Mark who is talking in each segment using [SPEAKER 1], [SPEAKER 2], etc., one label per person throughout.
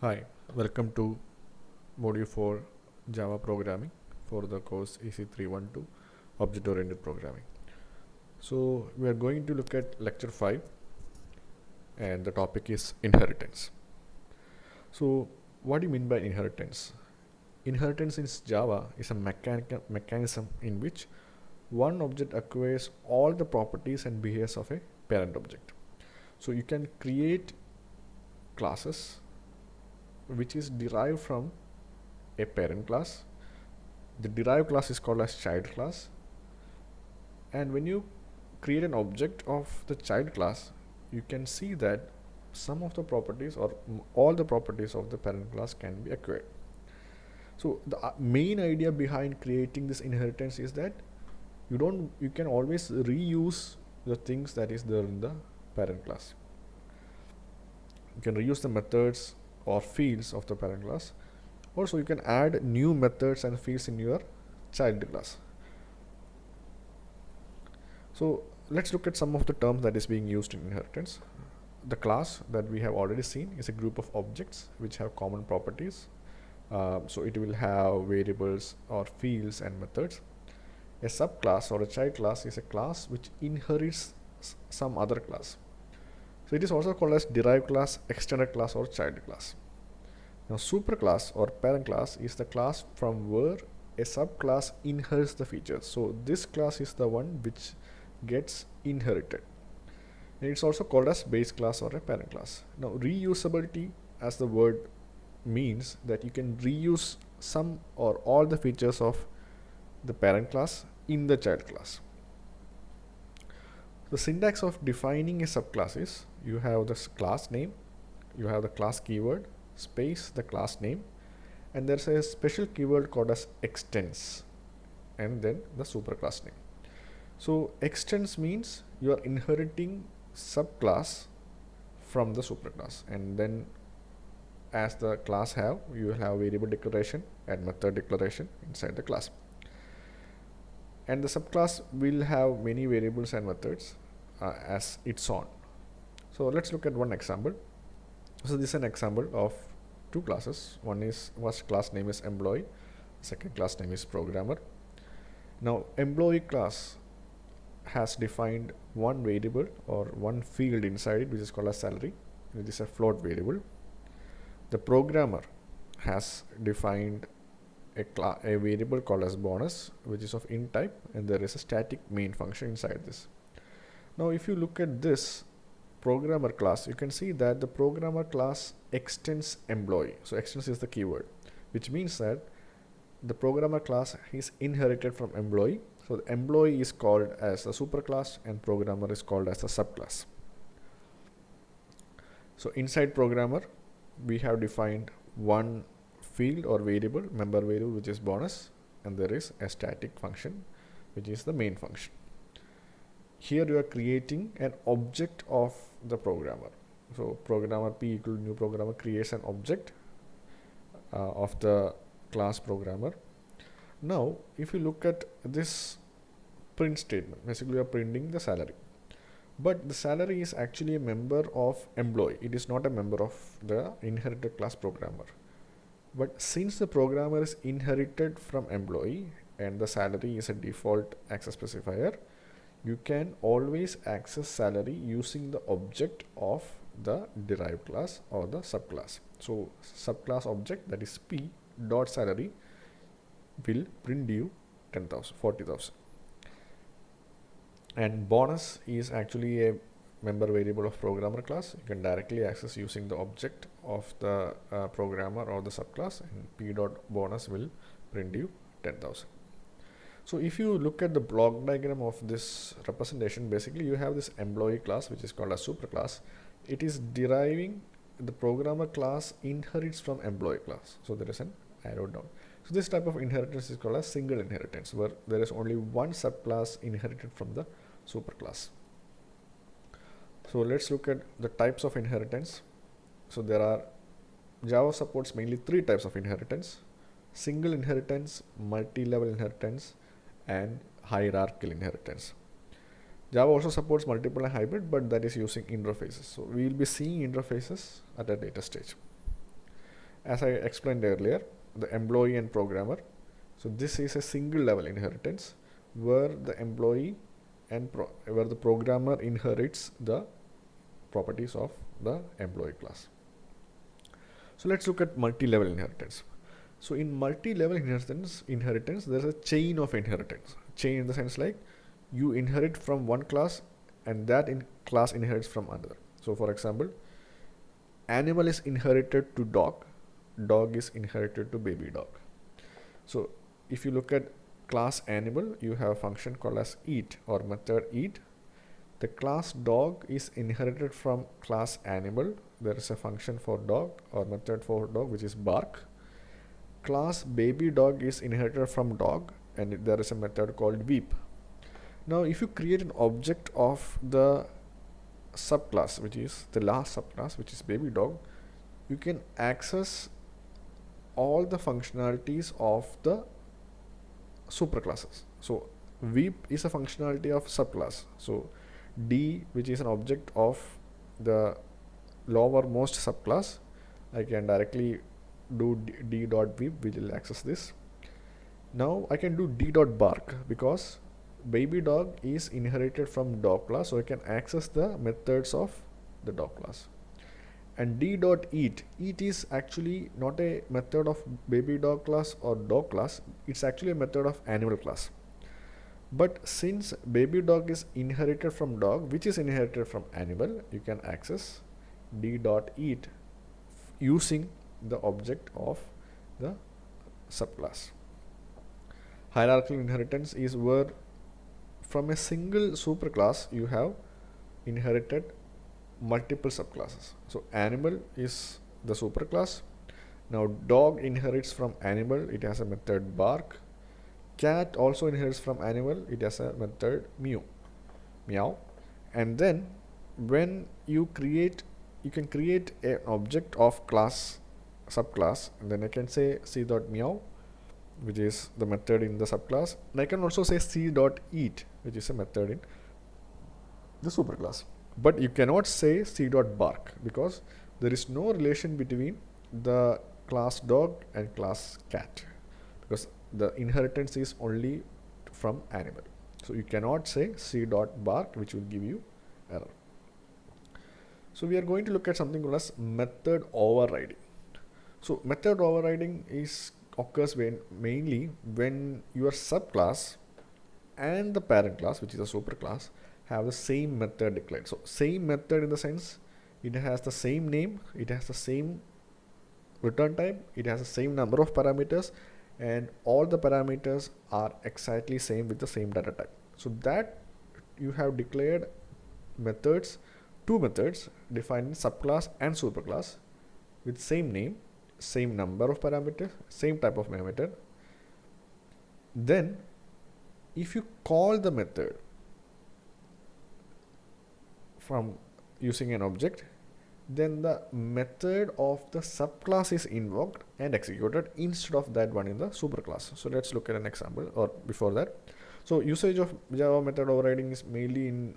[SPEAKER 1] Hi, welcome to Module 4 Java Programming for the course EC312 Object Oriented Programming. So, we are going to look at lecture 5 and the topic is inheritance. So, what do you mean by inheritance? Inheritance in Java is a mechanism in which one object acquires all the properties and behaviors of a parent object. So, you can create classes which is derived from a parent class. The derived class is called as child class, and when you create an object of the child class, you can see that some of the properties or all the properties of the parent class can be acquired. So the main idea behind creating this inheritance is that you can always reuse the things that is there in the parent class. You can reuse the methods or fields of the parent class. Also, you can add new methods and fields in your child class. So let's look at some of the terms that is being used in inheritance. The class that we have already seen is a group of objects which have common properties. So it will have variables or fields and methods. A subclass or a child class is a class which inherits some other class. So it is also called as derived class, extended class, or child class. Now superclass or parent class is the class from where a subclass inherits the features. So this class is the one which gets inherited. And it's also called as base class or a parent class. Now reusability, as the word means, that you can reuse some or all the features of the parent class in the child class. The syntax of defining a subclass is you have the class name, you have the class keyword, space the class name, and there's a special keyword called as extends, and then the superclass name. So extends means you are inheriting subclass from the superclass, and then as the class you will have variable declaration and method declaration inside the class, and the subclass will have many variables and methods as its own. So let's look at one example. So this is an example of two classes. First class name is employee, second class name is programmer. Now employee class has defined one variable or one field inside it, which is called as salary, which is a float variable. The programmer has defined a variable called as bonus, which is of int type, and there is a static main function inside this. Now if you look at this programmer class, you can see that the programmer class extends employee. So extends is the keyword, which means that the programmer class is inherited from employee. So the employee is called as the superclass and programmer is called as the subclass. So inside programmer, we have defined one field or variable, member variable, which is bonus, and there is a static function, which is the main function. Here you are creating an object of the programmer. So programmer p equal new programmer creates an object of the class programmer. Now if you look at this print statement, basically you are printing the salary, but the salary is actually a member of employee. It is not a member of the inherited class programmer. But since the programmer is inherited from employee and the salary is a default access specifier, you can always access salary using the object of the derived class or the subclass. So subclass object, that is p dot salary, will print you 10,000, 40,000. And bonus is actually a member variable of programmer class. You can directly access using the object of the programmer or the subclass, and p dot bonus will print you 10,000. So if you look at the block diagram of this representation, basically you have this employee class, which is called a superclass. It is deriving the programmer class inherits from employee class. So there is an arrow down. So this type of inheritance is called a single inheritance, where there is only one subclass inherited from the superclass. So let's look at the types of inheritance. So Java supports mainly three types of inheritance: single inheritance, multi-level inheritance, and hierarchical inheritance. Java also supports multiple and hybrid, but that is using interfaces. So we will be seeing interfaces at a later stage. As I explained earlier, the employee and programmer. So this is a single level inheritance where the employee and where the programmer inherits the properties of the employee class. So let's look at multi-level inheritance. So in multi-level inheritance, there's a chain of inheritance. Chain in the sense like you inherit from one class and that class inherits from another. So for example, animal is inherited to dog, dog is inherited to baby dog. So if you look at class animal, you have a function called as eat or method eat. The class dog is inherited from class animal. There is a function for dog or method for dog which is bark. Class baby dog is inherited from dog and there is a method called weep. Now if you create an object of the subclass, which is the last subclass, which is baby dog, you can access all the functionalities of the superclasses. So weep is a functionality of subclass. So D, which is an object of the lowermost subclass, I can directly do d dot weep, which will access this. Now I can do d dot bark because baby dog is inherited from dog class, so I can access the methods of the dog class. And d dot eat is actually not a method of baby dog class or dog class, it's actually a method of animal class. But since baby dog is inherited from dog, which is inherited from animal, you can access d dot eat using the object of the subclass. Hierarchical inheritance is where from a single superclass you have inherited multiple subclasses. So animal is the superclass. Now dog inherits from animal, it has a method bark. Cat also inherits from animal, it has a method meow. And then when you can create an object of class subclass, and then I can say c.meow, which is the method in the subclass, and I can also say c.eat, which is a method in the superclass. But you cannot say c.bark because there is no relation between the class dog and class cat, because the inheritance is only from animal. So you cannot say c.bark, which will give you error. So we are going to look at something called as method overriding. So method overriding occurs mainly when your subclass and the parent class, which is a superclass, have the same method declared. So same method in the sense it has the same name, it has the same return type, it has the same number of parameters, and all the parameters are exactly same with the same data type. So that you have declared methods, two methods defined in subclass and superclass with same name, same number of parameters, same type of parameter. Then if you call the method from using an object, then the method of the subclass is invoked and executed instead of that one in the superclass. So let's look at an example, or before that. So usage of Java method overriding is mainly in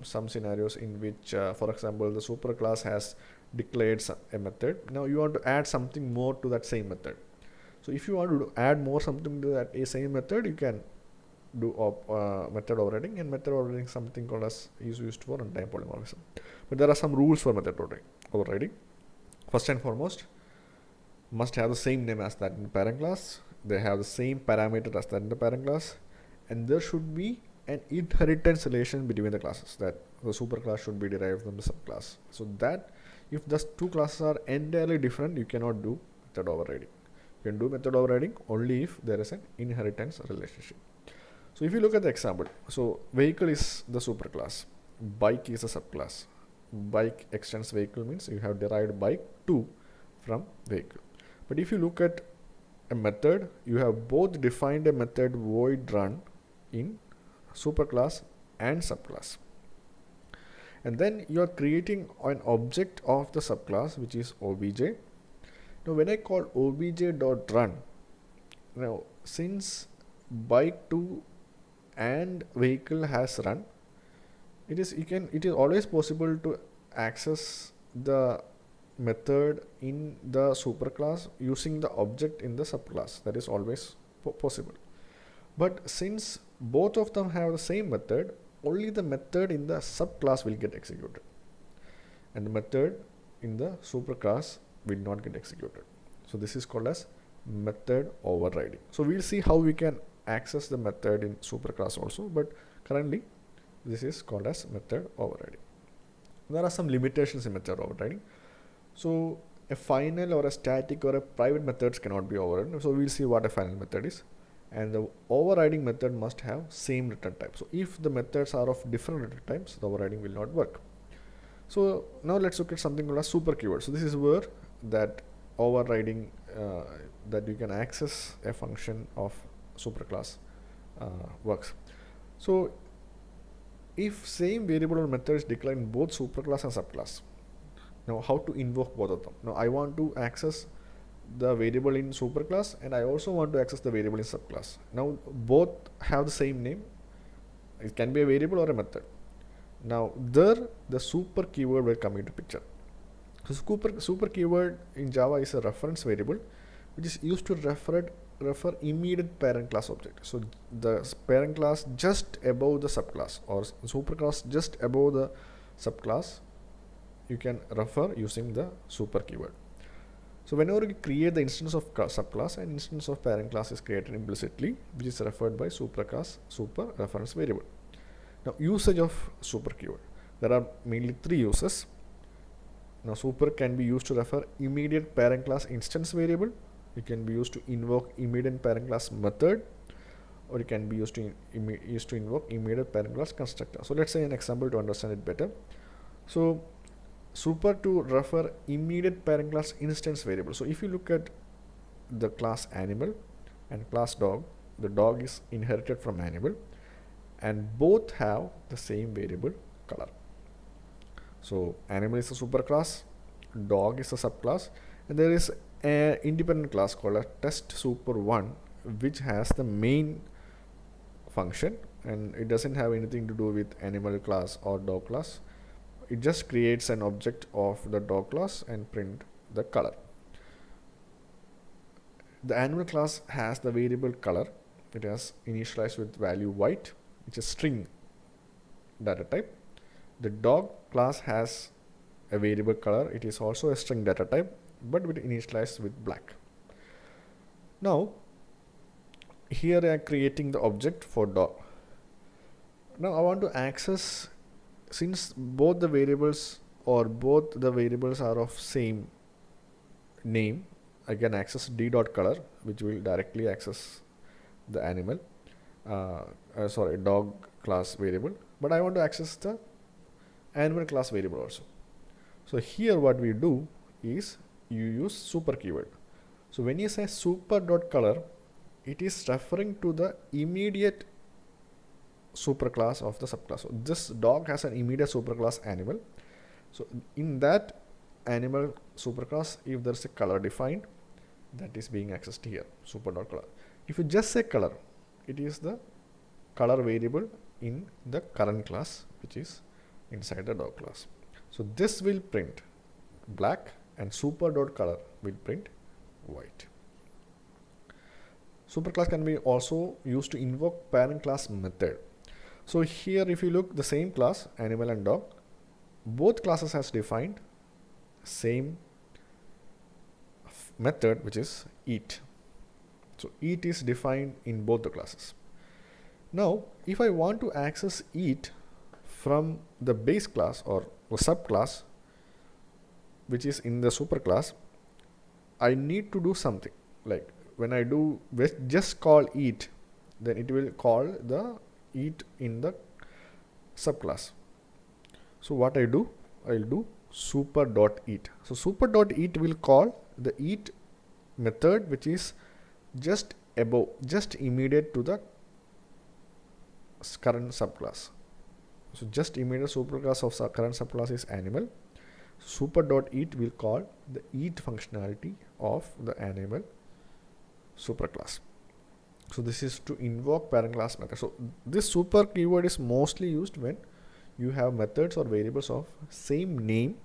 [SPEAKER 1] some scenarios in which, for example, the superclass has declared a method. Now you want to add something more to that same method. So if you want to add more something to that same method, you can do method overriding, and method overriding is something called as is used for runtime polymorphism. But there are some rules for method overriding. First and foremost, must have the same name as that in the parent class. They have the same parameter as that in the parent class, and there should be an inheritance relation between the classes, that the superclass should be derived from the subclass. So that if the two classes are entirely different, you cannot do method overriding. You can do method overriding only if there is an inheritance relationship. So if you look at the example, so vehicle is the superclass, bike is a subclass. Bike extends vehicle means you have derived bike 2 from vehicle. But if you look at a method, you have both defined a method void run in superclass and subclass. And then you are creating an object of the subclass, which is obj. Now when I call obj.run, now since bike 2 and vehicle has run, it is always possible to access the method in the superclass using the object in the subclass. That is always possible. But since both of them have the same method, only the method in the subclass will get executed, and the method in the superclass will not get executed. So this is called as method overriding. So we'll see how we can access the method in superclass also, but currently this is called as method overriding. There are some limitations in method overriding. So a final or a static or a private methods cannot be overridden. So we'll see what a final method is. And the overriding method must have same return type. So if the methods are of different return types, the overriding will not work. So now let's look at something called a super keyword. So this is where that overriding that you can access a function of superclass works. So if same variable or method is declared in both superclass and subclass, now how to invoke both of them? Now I want to access the variable in superclass and I also want to access the variable in subclass. Now both have the same name. It can be a variable or a method. Now there the super keyword will come into picture. So super keyword in Java is a reference variable which is used to refer immediate parent class object. So the parent class just above the subclass or superclass just above the subclass, you can refer using the super keyword. So whenever you create the instance of subclass, an instance of parent class is created implicitly, which is referred by superclass super reference variable. Now usage of super keyword. There are mainly three uses. Now super can be used to refer immediate parent class instance variable. It can be used to invoke immediate parent class method, or it can be used to invoke immediate parent class constructor. So let's say an example to understand it better. So super to refer immediate parent class instance variable. So if you look at the class animal and class dog, the dog is inherited from animal and both have the same variable color. So animal is a superclass, dog is a subclass, and there is an independent class called a test super1 which has the main function and it doesn't have anything to do with animal class or dog class. It just creates an object of the dog class and print the color. The animal class has the variable color. It has initialized with value white, which is string data type. The dog class has a variable color. It is also a string data type, but with initialized with black. Now here I am creating the object for dog. Now I want to access, since both the variables are of same name, I can access d.color, which will directly access the animal dog class variable, but I want to access the animal class variable also. So here what we do is you use super keyword. So when you say super.color, it is referring to the immediate superclass of the subclass. So this dog has an immediate superclass animal. So in that animal superclass, if there's a color defined, that is being accessed here, super.color. If you just say color, it is the color variable in the current class, which is inside the dog class. So this will print black and super.color will print white. Superclass can be also used to invoke parent class method. So here if you look, the same class animal and dog, both classes has defined same method, which is eat. So eat is defined in both the classes. Now if I want to access eat from the base class or the subclass which is in the superclass, I need to do something. Like when I do just call eat, then it will call the eat in the subclass. So what I do, I'll do super.eat. So super.eat will call the eat method which is just above, just immediate to the current subclass. So just immediate superclass of current subclass is animal. Super.eat will call the eat functionality of the animal superclass. So this is to invoke parent class method. So this super keyword is mostly used when you have methods or variables of same name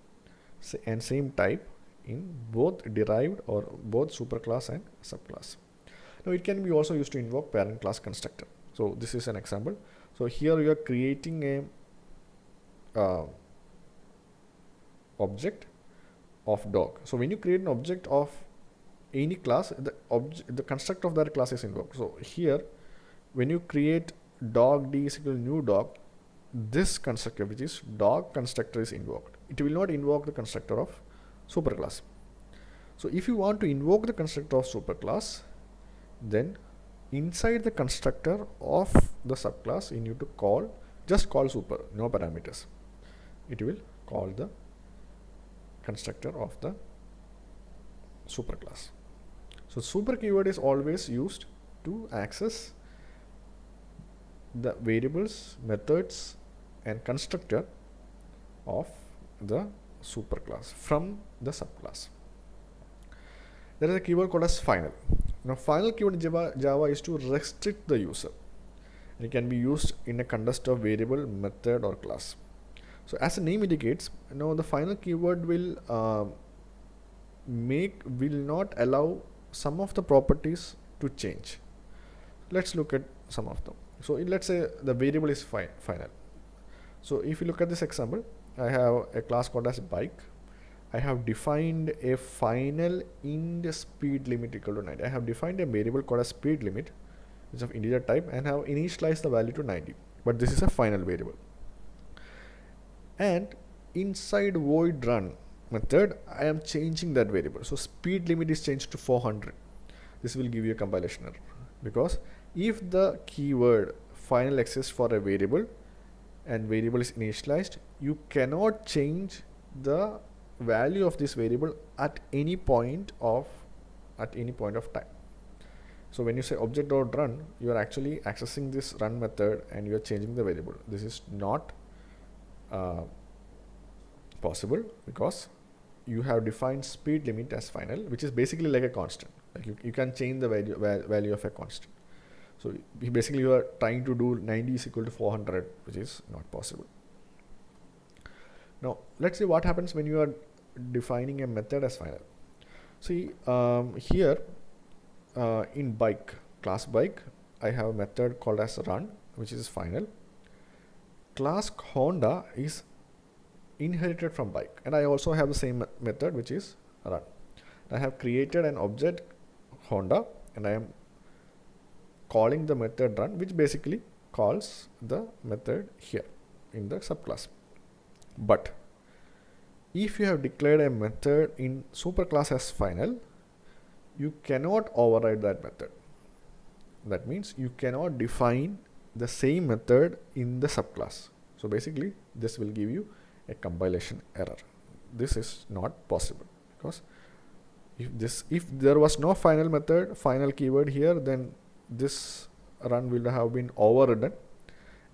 [SPEAKER 1] and same type in both derived or both superclass and subclass. Now it can be also used to invoke parent class constructor. So this is an example. So here you are creating a object of dog. So when you create an object of any class, the constructor of that class is invoked. So here when you create dog d is equal to new dog, this constructor, which is dog constructor, is invoked. It will not invoke the constructor of superclass. So if you want to invoke the constructor of superclass, then inside the constructor of the subclass you need to just call super, no parameters. It will call the constructor of the superclass. So super keyword is always used to access the variables, methods and constructor of the superclass from the subclass. There is a keyword called as final. Now final keyword in Java is to restrict the user. It can be used in a context of variable, method or class. So as the name indicates, the final keyword will not allow some of the properties to change. Let's look at some of them. So let's say the variable is final. So if you look at this example, I have a class called as bike. I have defined a final int speed limit equal to 90. I have defined a variable called as speed limit, which is of integer type, and have initialized the value to 90. But this is a final variable. And inside void run method, I am changing that variable. So speed limit is changed to 400. This will give you a compilation error, because if the keyword final exists for a variable and variable is initialized, you cannot change the value of this variable at any point of time. So when you say object.run, you are actually accessing this run method and you are changing the variable. This is not possible, because you have defined speed limit as final, which is basically like a constant. Like you can change the value of a constant. So basically you are trying to do 90 is equal to 400, which is not possible. Now let's see what happens when you are defining a method as final. See here in bike, class bike, I have a method called as run, which is final. Class Honda is inherited from bike, and I also have the same method, which is run. I have created an object Honda and I am calling the method run, which basically calls the method here in the subclass. But if you have declared a method in superclass as final, you cannot override that method. That means you cannot define the same method in the subclass. So basically this will give you a compilation error. This is not possible, because if there was no final method, final keyword here, then this run will have been overridden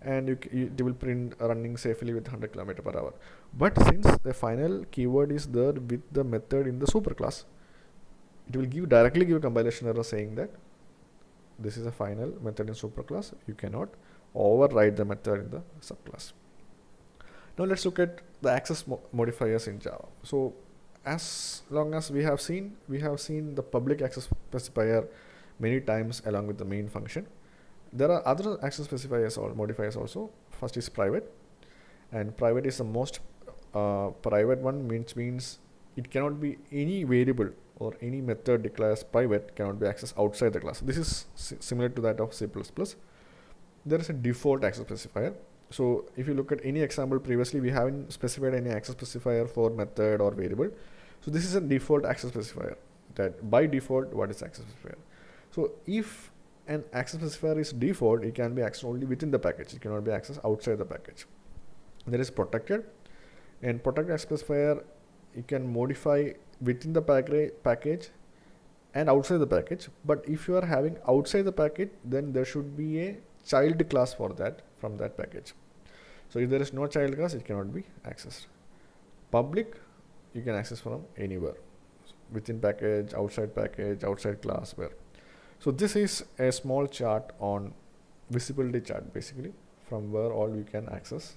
[SPEAKER 1] and it will print running safely with 100 km/h. But since the final keyword is there with the method in the superclass, it will directly give a compilation error saying that this is a final method in superclass. You cannot override the method in the subclass. Now let's look at the access modifiers in Java. So as long as we have seen the public access specifier many times along with the main function. There are other access specifiers or modifiers also. First is private, and private is the most private one, means it cannot be any variable or any method declared as private cannot be accessed outside the class. This is similar to that of C++. There is a default access specifier. So if you look at any example previously, we haven't specified any access specifier for method or variable. So this is a default access specifier, that by default what is access specifier. So if an access specifier is default, it can be accessed only within the package. It cannot be accessed outside the package. There is protected, and protected access specifier you can modify within the package and outside the package. But if you are having outside the package, then there should be a child class for that from that package. So if there is no child class, it cannot be accessed. Public, you can access from anywhere, within package, outside class, where. So this is a small chart on visibility chart, basically, from where all you can access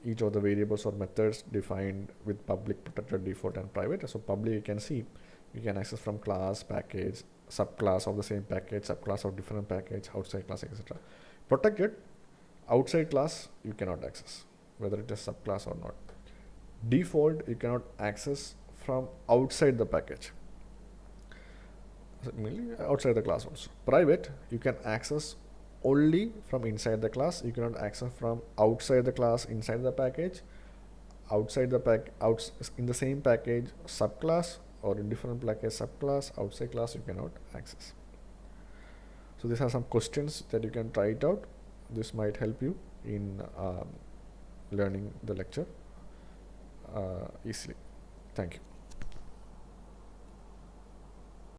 [SPEAKER 1] each of the variables or methods defined with public, protected, default, and private. So public, you can see, you can access from class, package, subclass of the same package, subclass of different package, outside class, etc. Protected, outside class you cannot access, whether it is subclass or not. Default, you cannot access from outside the package, mainly outside the class also. Private, you can access only from inside the class. You cannot access from outside the class inside the package, outside the in the same package subclass, or in different package subclass, outside class you cannot access. So these are some questions that you can try it out. This might help you in learning the lecture easily. Thank you.